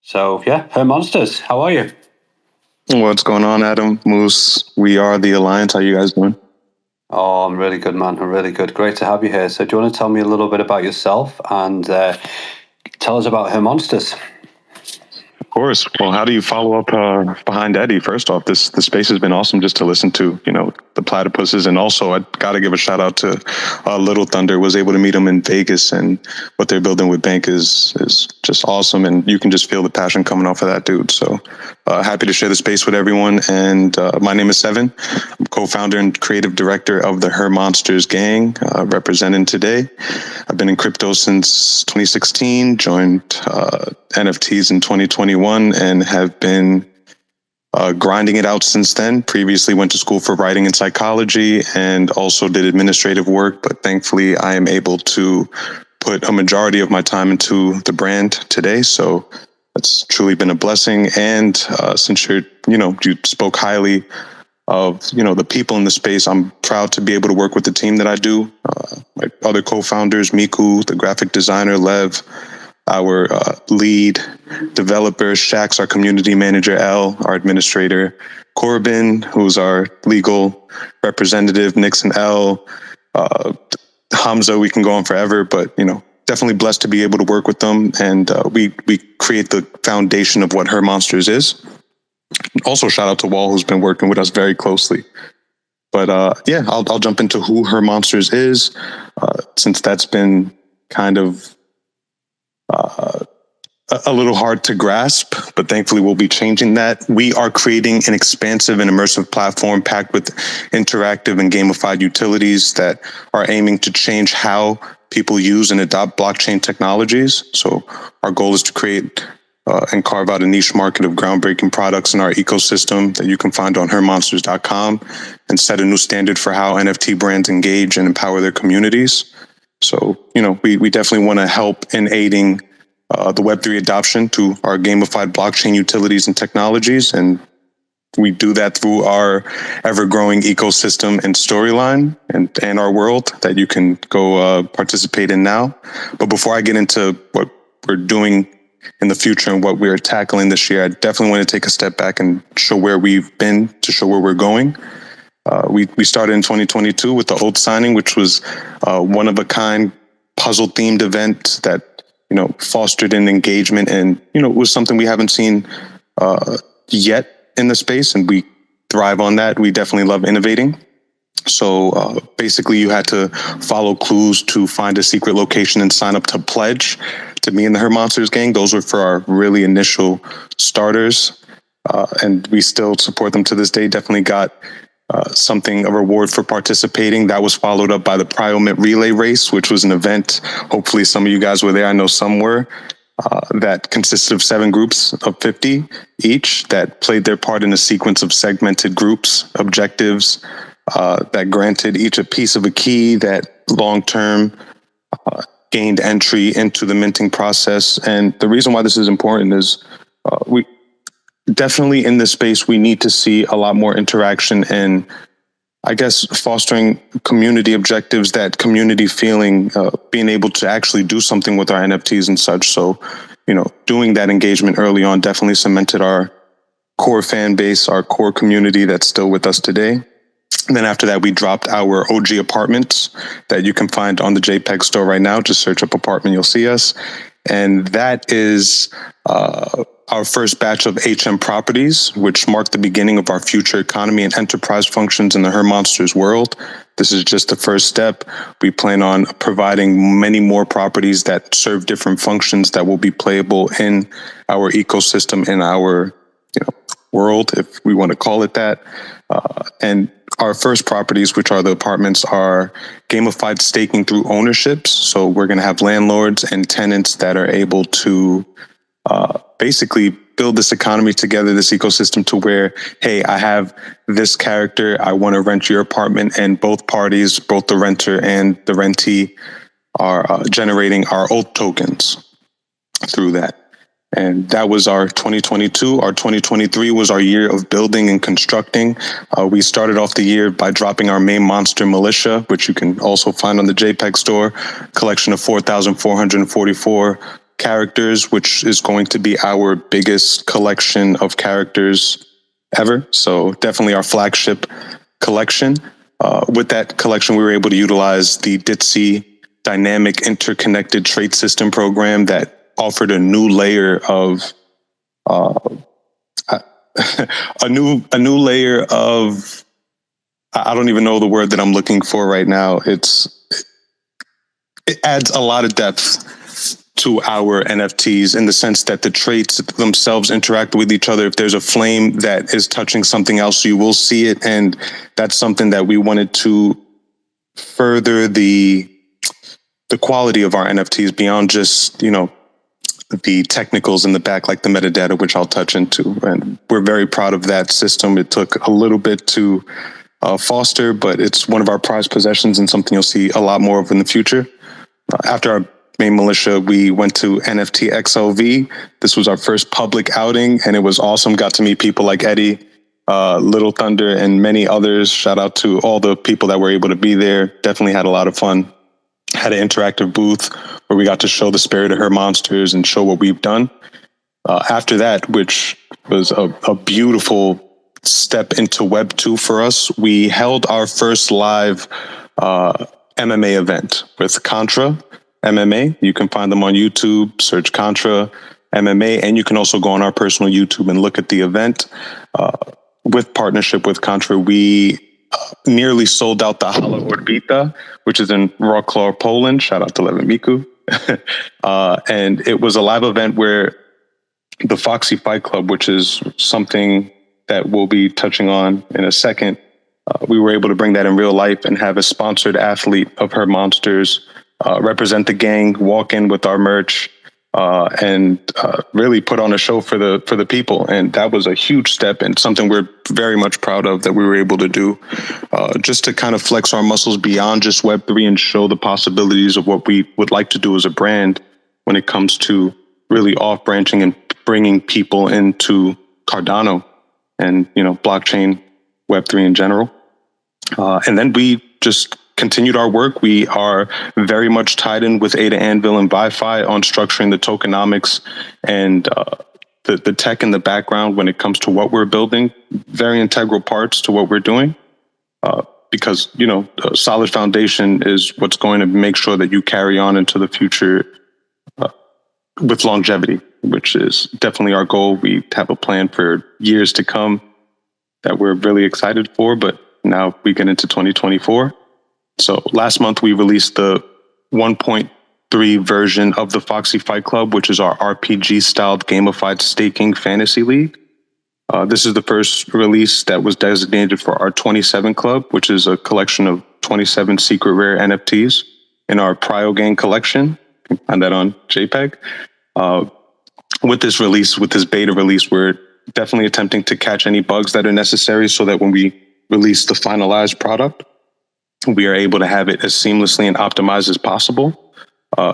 So yeah, Her Monsters, how are you? What's going on, Adam? Moose, we are the Alliance. How you guys doing? Oh, I'm really good, man. I'm really good. Great to have you here. So do you want to tell me a little bit about yourself and tell us about Her Monsters? Of course. Well, how do you follow up behind Eddie? First off, the space has been awesome just to listen to. The platypuses, and also I got to give a shout out to Little Thunder. Was able to meet him in Vegas, and what they're building with Bank is just awesome, and you can just feel the passion coming off of that dude. So happy to share the space with everyone. And my name is Seven. I'm co-founder and creative director of the Her Monsters gang, representing today. I've been in crypto since 2016. Joined NFTs in 2021 and have been grinding it out since then. Previously went to school for writing and psychology and also did administrative work, but thankfully I am able to put a majority of my time into the brand today. So that's truly been a blessing. And since you spoke highly of the people in the space, I'm proud to be able to work with the team that I do. My other co-founders, Miku, the graphic designer, Lev, our lead developer, Shax, our community manager, L, our administrator, Corbin, who's our legal representative, Nixon, L, Hamza. We can go on forever, but definitely blessed to be able to work with them, and we create the foundation of what Her Monsters is. Also, shout out to Wall, who's been working with us very closely. But I'll jump into who Her Monsters is, since that's been kind of a little hard to grasp, but thankfully we'll be changing that. We are creating an expansive and immersive platform packed with interactive and gamified utilities that are aiming to change how people use and adopt blockchain technologies. So our goal is to create and carve out a niche market of groundbreaking products in our ecosystem that you can find on hermonsters.com and set a new standard for how NFT brands engage and empower their communities. So, we definitely want to help in aiding the Web3 adoption to our gamified blockchain utilities and technologies. And we do that through our ever-growing ecosystem and storyline and our world that you can go participate in now. But before I get into what we're doing in the future and what we're tackling this year, I definitely want to take a step back and show where we've been to show where we're going. We started in 2022 with the Oath signing, which was one of a kind puzzle themed event that fostered an engagement, and it was something we haven't seen yet in the space, and we thrive on that. We definitely love innovating. So basically, you had to follow clues to find a secret location and sign up to pledge to me and the Her Monsters gang. Those were for our really initial starters, and we still support them to this day. Definitely got something, a reward for participating. That was followed up by the Priomint Relay Race, which was an event. Hopefully some of you guys were there. I know some were. That consisted of 7 groups of 50 each that played their part in a sequence of segmented groups, objectives that granted each a piece of a key that long-term gained entry into the minting process. And the reason why this is important is we definitely in this space, we need to see a lot more interaction and I guess fostering community objectives, that community feeling, being able to actually do something with our NFTs and such. So, doing that engagement early on definitely cemented our core fan base, our core community that's still with us today. And then after that, we dropped our OG apartments that you can find on the JPEG store right now. Just search up apartment, you'll see us. And that is our first batch of HM properties, which marked the beginning of our future economy and enterprise functions in the Her Monsters world. This is just the first step. We plan on providing many more properties that serve different functions that will be playable in our ecosystem, in our world, if we want to call it that. And our first properties, which are the apartments, are gamified staking through ownerships. So we're going to have landlords and tenants that are able to basically build this economy together, this ecosystem to where, hey, I have this character, I want to rent your apartment, and both parties, both the renter and the rentee, are generating our oath tokens through that. And that was our 2022. Our 2023 was our year of building and constructing. We started off the year by dropping our main monster militia, which you can also find on the JPEG store, collection of 4,444 characters, which is going to be our biggest collection of characters ever. So definitely our flagship collection. With that collection, we were able to utilize the DITSI Dynamic Interconnected Trait System program that offered a new layer of a new layer of, I don't even know the word that I'm looking for right now. It adds a lot of depth to our NFTs in the sense that the traits themselves interact with each other. If there's a flame that is touching something else, you will see it. And that's something that we wanted to further the quality of our NFTs beyond just, the technicals in the back, like the metadata, which I'll touch into. And we're very proud of that system. It took a little bit to foster, but it's one of our prized possessions and something you'll see a lot more of in the future. After our main militia, we went to NFT XLV. This was our first public outing, and it was awesome. Got to meet people like Eddie, Little Thunder, and many others. Shout out to all the people that were able to be there. Definitely had a lot of fun. Had an interactive booth where we got to show the spirit of her monsters and show what we've done. After that, which was a beautiful step into Web 2 for us, we held our first live MMA event with Contra MMA. You can find them on YouTube, search Contra MMA, and you can also go on our personal YouTube and look at the event. With partnership with Contra, we nearly sold out the Hala Orbita, which is in Wrocław, Poland. Shout out to Levin Miku. And it was a live event where the Foxy Fight Club, which is something that we'll be touching on in a second, we were able to bring that in real life and have a sponsored athlete of her monsters represent the gang, walk in with our merch, and really put on a show for the people. And that was a huge step and something we're very much proud of that we were able to do, just to kind of flex our muscles beyond just Web3 and show the possibilities of what we would like to do as a brand when it comes to really off-branching and bringing people into Cardano and, blockchain, Web3 in general. And then we just continued our work. We are very much tied in with Ada Anvil and Wi-Fi on structuring the tokenomics and the tech in the background when it comes to what we're building. Very integral parts to what we're doing, because a solid foundation is what's going to make sure that you carry on into the future with longevity, which is definitely our goal. We have a plan for years to come that we're really excited for, but now we get into 2024. So last month we released the 1.3 version of the Foxy Fight Club, which is our RPG-styled gamified staking fantasy league. This is the first release that was designated for our 27 Club, which is a collection of 27 secret rare NFTs in our Pryogang collection. You can find that on JPEG. With this release, with this beta release, we're definitely attempting to catch any bugs that are necessary so that when we release the finalized product, we are able to have it as seamlessly and optimized as possible.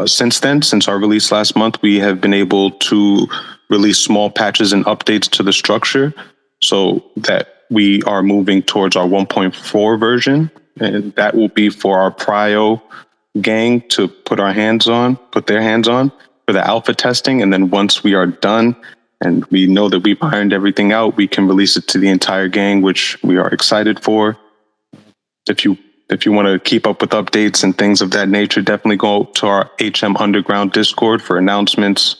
Since our release last month, we have been able to release small patches and updates to the structure so that we are moving towards our 1.4 version. And that will be for our Pryo gang to put their hands on for the alpha testing. And then once we are done and we know that we've ironed everything out, we can release it to the entire gang, which we are excited for. If you want to keep up with updates and things of that nature, definitely go to our HM Underground Discord for announcements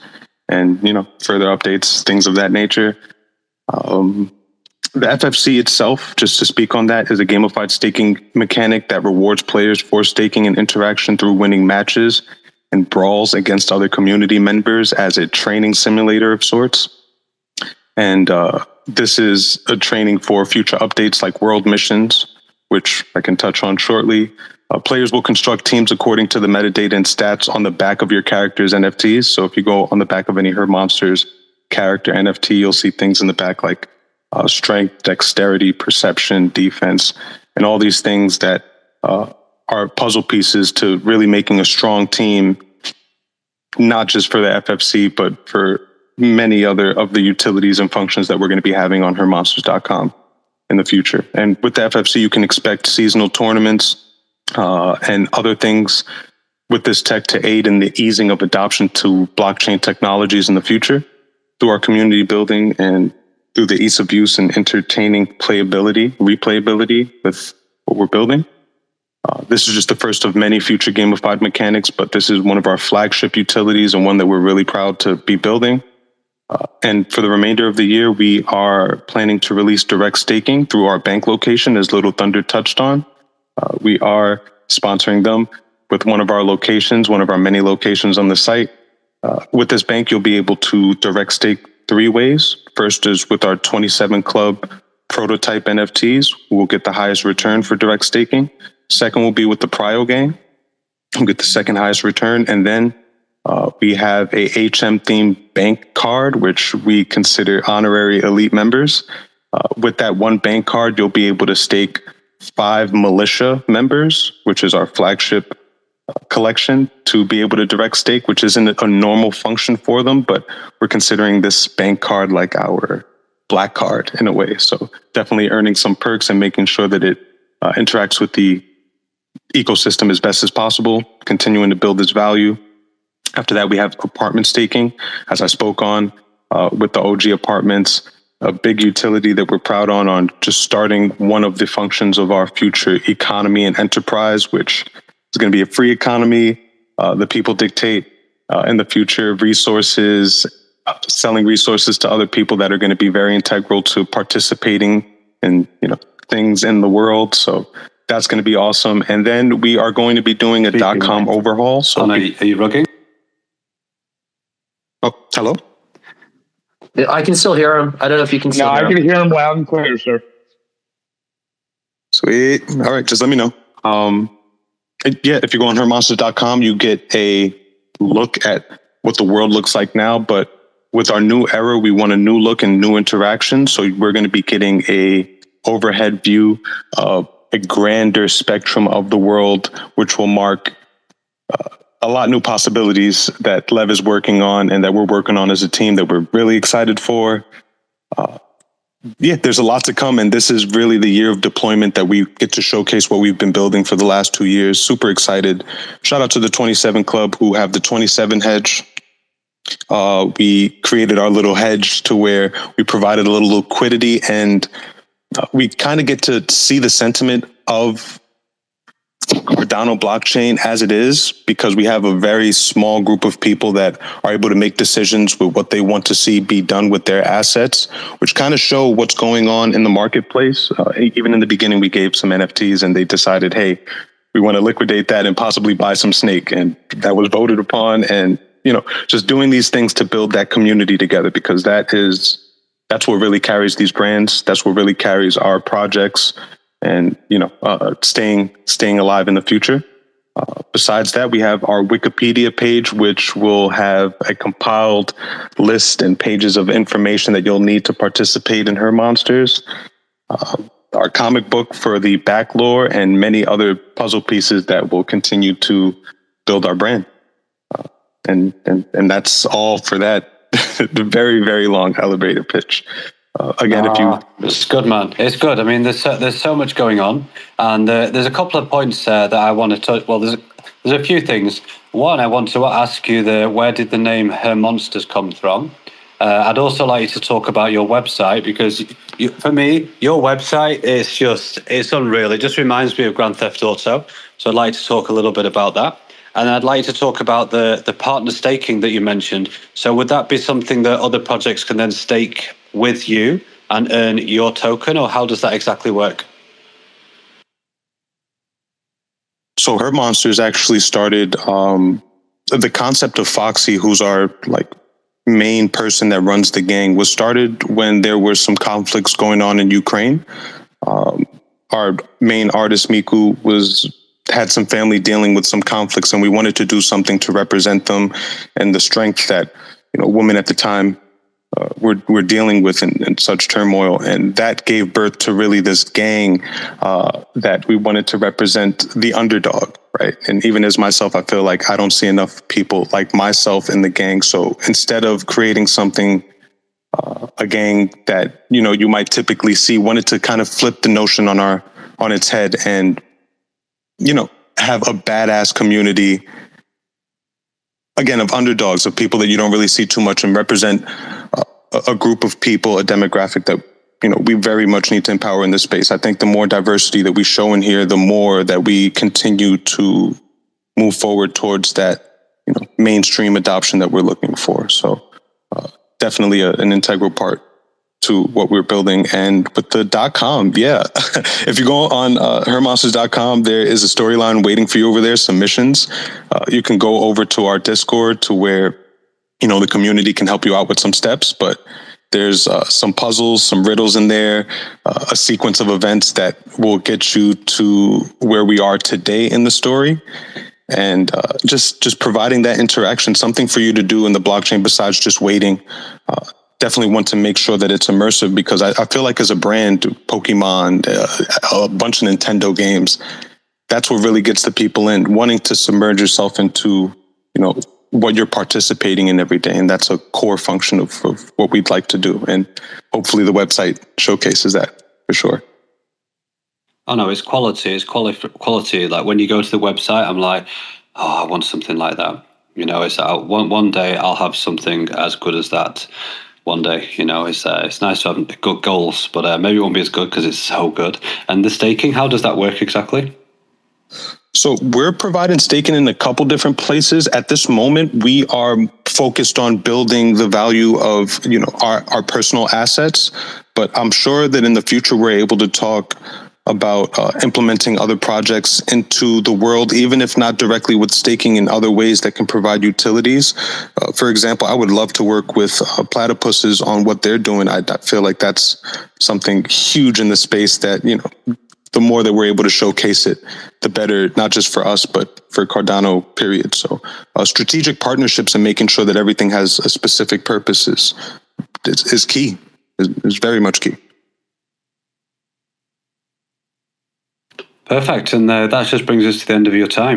and, further updates, things of that nature. The FFC itself, just to speak on that, is a gamified staking mechanic that rewards players for staking and interaction through winning matches and brawls against other community members as a training simulator of sorts. And this is a training for future updates like world missions, which I can touch on shortly. Players will construct teams according to the metadata and stats on the back of your character's NFTs. So if you go on the back of any Her Monsters character NFT, you'll see things in the back like strength, dexterity, perception, defense, and all these things that are puzzle pieces to really making a strong team, not just for the FFC, but for many other of the utilities and functions that we're going to be having on hermonsters.com in the future. And with the FFC, you can expect seasonal tournaments and other things with this tech to aid in the easing of adoption to blockchain technologies in the future through our community building and through the ease of use and entertaining replayability with what we're building. This is just the first of many future gamified mechanics, but this is one of our flagship utilities and one that we're really proud to be building. And for the remainder of the year, we are planning to release direct staking through our bank location, as Little Thunder touched on. We are sponsoring them with one of our locations, one of our many locations on the site. With this bank, you'll be able to direct stake 3 ways. First is with our 27 Club prototype NFTs. We'll get the highest return for direct staking. Second will be with the Prio game. We'll get the second highest return. And then we have a HM themed bank card, which we consider honorary elite members. With that one bank card, you'll be able to stake 5 militia members, which is our flagship collection, to be able to direct stake, which isn't a normal function for them, but we're considering this bank card like our black card in a way. So definitely earning some perks and making sure that it interacts with the ecosystem as best as possible, continuing to build this value. After that, we have apartment staking, as I spoke on with the OG apartments, a big utility that we're proud on just starting one of the functions of our future economy and enterprise, which is going to be a free economy. The people dictate in the future resources, selling resources to other people that are going to be very integral to participating in things in the world. So that's going to be awesome. And then we are going to be doing a .com overhaul. So are you rugging? Oh, hello? I can still hear him. I don't know if you can still hear him. No, I can hear him loud and clear, sir. Sweet. All right, just let me know. Yeah, if you go on hermonsters.com, you get a look at what the world looks like now. But with our new era, we want a new look and new interaction. So we're going to be getting a overhead view of a grander spectrum of the world, which will mark a lot of new possibilities that Lev is working on and that we're working on as a team that we're really excited for. There's a lot to come, and this is really the year of deployment that we get to showcase what we've been building for the last 2 years. Super excited. Shout out to the 27 Club who have the 27 hedge. We created our little hedge to where we provided a little liquidity, and we kind of get to see the sentiment of Cardano blockchain as it is, because we have a very small group of people that are able to make decisions with what they want to see be done with their assets, which kind of show what's going on in the marketplace. Even in the beginning, we gave some NFTs and they decided, hey, we want to liquidate that and possibly buy some snake. And that was voted upon. And, just doing these things to build that community together, because that's what really carries these brands. That's what really carries our projects. And staying alive in the future. Besides that, we have our Wikipedia page, which will have a compiled list and pages of information that you'll need to participate in Her Monsters. Our comic book for the back lore and many other puzzle pieces that will continue to build our brand. And that's all for that very, very long elevator pitch. It's good, man. It's good. I mean, there's so much going on, and there's a couple of points that I want to touch. Well, there's a few things. One, I want to ask you where did the name Her Monsters come from? I'd also like you to talk about your website, because for me, your website is it's unreal. It just reminds me of Grand Theft Auto. So I'd like to talk a little bit about that. And I'd like to talk about the partner staking that you mentioned. So would that be something that other projects can then stake with you and earn your token, or how does that exactly work? So Her Monsters actually started the concept of Foxy, who's our main person that runs the gang, was started when there were some conflicts going on in Ukraine. Our main artist Miku had some family dealing with some conflicts, and we wanted to do something to represent them and the strength that women at the time were dealing with in such turmoil. And that gave birth to really this gang that we wanted to represent the underdog, right? And even as myself, I feel like I don't see enough people like myself in the gang. So instead of creating something, a gang that you might typically see, wanted to kind of flip the notion on its head and have a badass community again, of underdogs, of people that you don't really see too much and represent a group of people, a demographic that, we very much need to empower in this space. I think the more diversity that we show in here, the more that we continue to move forward towards that, mainstream adoption that we're looking for. So definitely an integral part to what we're building. And with the .com, yeah, if you go on hermonsters.com, there is a storyline waiting for you over there, submissions. You can go over to our Discord to where, the community can help you out with some steps, but there's some puzzles, some riddles in there, a sequence of events that will get you to where we are today in the story. And just providing that interaction, something for you to do in the blockchain besides just waiting. Definitely want to make sure that it's immersive, because I feel like as a brand, Pokemon, a bunch of Nintendo games, that's what really gets the people in, wanting to submerge yourself into, what you're participating in every day. And that's a core function of what we'd like to do. And hopefully the website showcases that for sure. Oh no, it's quality. It's quality. Like when you go to the website, I'm like, oh, I want something like that. It's one day I'll have something as good as that. One day, it's nice to have good goals, but maybe it won't be as good because it's so good. And the staking, how does that work exactly? So we're providing staking in a couple different places. At this moment, we are focused on building the value of, our personal assets. But I'm sure that in the future, we're able to talk about implementing other projects into the world, even if not directly with staking, in other ways that can provide utilities. For example, I would love to work with Platypuses on what they're doing. I feel like that's something huge in the space that, the more that we're able to showcase it, the better, not just for us, but for Cardano, period. So strategic partnerships and making sure that everything has a specific purpose is key, is very much key. Perfect. And that just brings us to the end of your time.